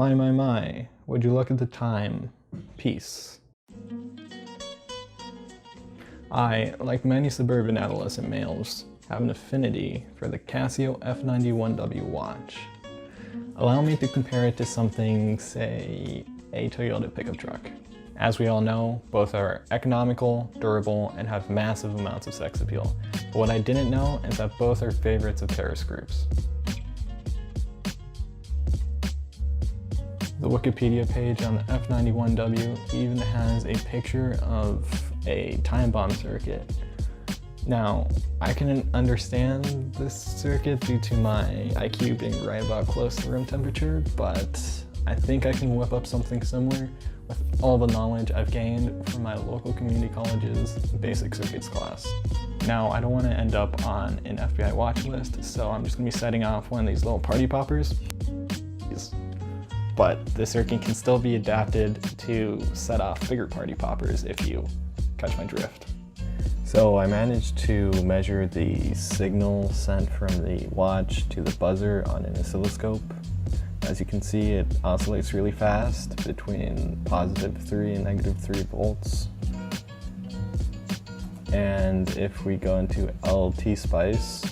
My, would you look at the time? Peace. I, like many suburban adolescent males, have an affinity for the Casio F91W watch. Allow me to compare it to something, say, a Toyota pickup truck. As we all know, both are economical, durable, and have massive amounts of sex appeal. But what I didn't know is that both are favorites of terrorist groups. The Wikipedia page on the F91W even has a picture of a time bomb circuit. Now, I can understand this circuit due to my IQ being right about close to room temperature, but I think I can whip up something similar with all the knowledge I've gained from my local community college's basic circuits class. Now, I don't want to end up on an FBI watch list, so I'm just going to be setting off one of these little party poppers. But the circuit can still be adapted to set off bigger party poppers if you catch my drift. So I managed to measure the signal sent from the watch to the buzzer on an oscilloscope. As you can see, it oscillates really fast between +3 and -3 volts. And if we go into LT Spice,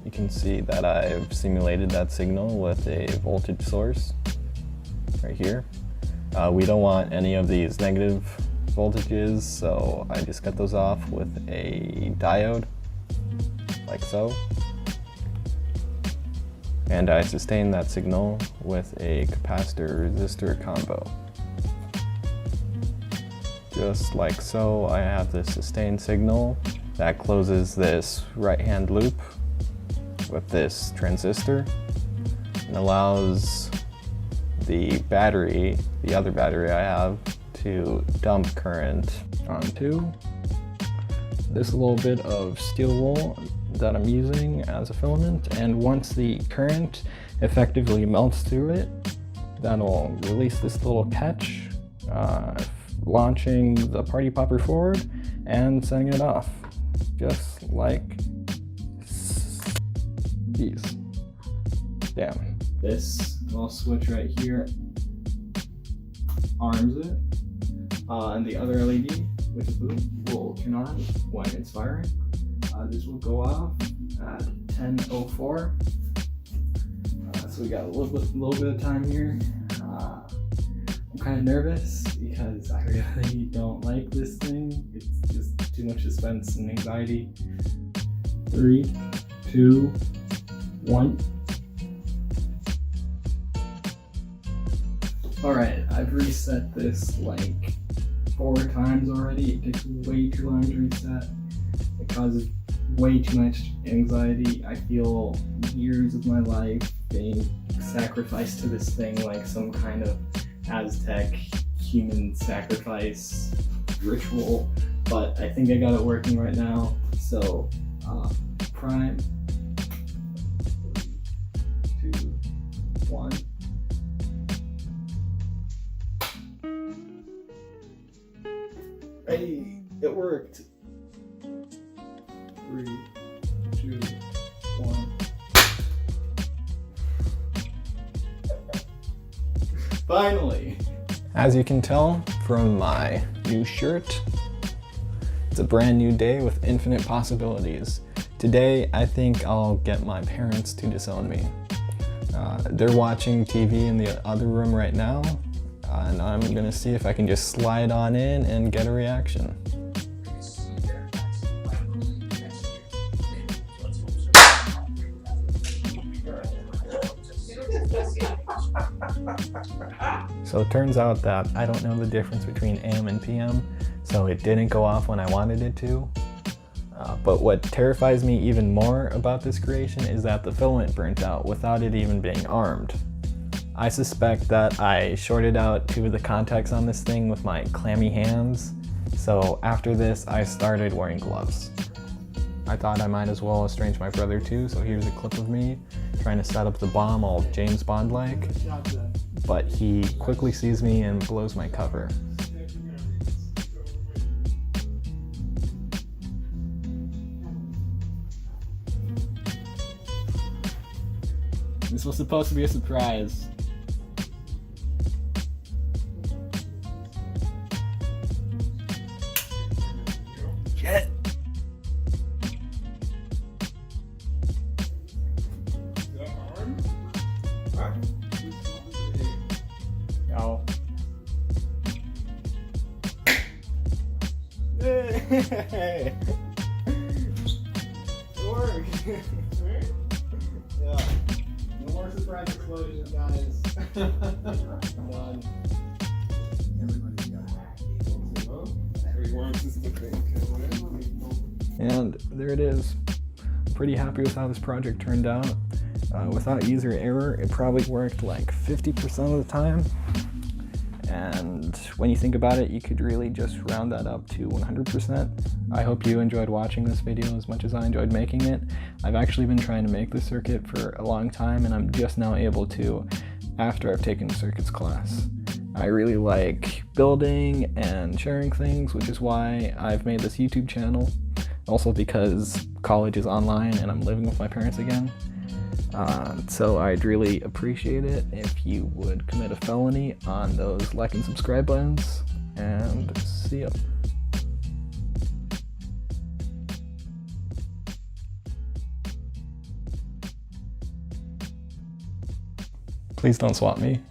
you can see that I've simulated that signal with a voltage source right here. We don't want any of these negative voltages, so I just cut those off with a diode, like so. And I sustain that signal with a capacitor-resistor combo. Just like so, I have this sustained signal that closes this right-hand loop with this transistor and allows the battery, the other battery I have, to dump current onto this little bit of steel wool that I'm using as a filament, and once the current effectively melts through it, that'll release this little catch, launching the party popper forward and setting it off, just like these. Damn. This little switch right here arms it, and the other LED, which is blue, will turn on when it's firing. This will go off at 10:04. So we got a little bit of time here. I'm kind of nervous because I really don't like this thing. It's just too much suspense and anxiety. 3, 2, 1. Alright, I've reset this like 4 times already. It takes way too long to reset. It causes way too much anxiety. I feel years of my life being sacrificed to this thing like some kind of Aztec human sacrifice ritual. But I think I got it working right now. So, prime. 3, 2, 1. Hey, it worked. 3, 2, 1. Finally! As you can tell from my new shirt, it's a brand new day with infinite possibilities. Today, I think I'll get my parents to disown me. They're watching TV in the other room right now, and I'm gonna see if I can just slide on in and get a reaction. So it turns out that I don't know the difference between AM and PM, so it didn't go off when I wanted it to. But what terrifies me even more about this creation is that the filament burnt out without it even being armed. I suspect that I shorted out 2 of the contacts on this thing with my clammy hands, so after this I started wearing gloves. I thought I might as well estrange my brother too, so here's a clip of me trying to set up the bomb all James Bond-like, but he quickly sees me and blows my cover. This was supposed to be a surprise. Hey! It worked! Yeah. No more surprise explosions, guys. Done. Everybody's got And there it is. Pretty happy with how this project turned out. Without user error, it probably worked like 50% of the time. And when you think about it, you could really just round that up to 100%. I hope you enjoyed watching this video as much as I enjoyed making it. I've actually been trying to make this circuit for a long time, and I'm just now able to after I've taken the circuits class. I really like building and sharing things, which is why I've made this YouTube channel. Also because college is online and I'm living with my parents again. So I'd really appreciate it if you would commit a felony on those like and subscribe buttons, and see ya. Please don't swap me.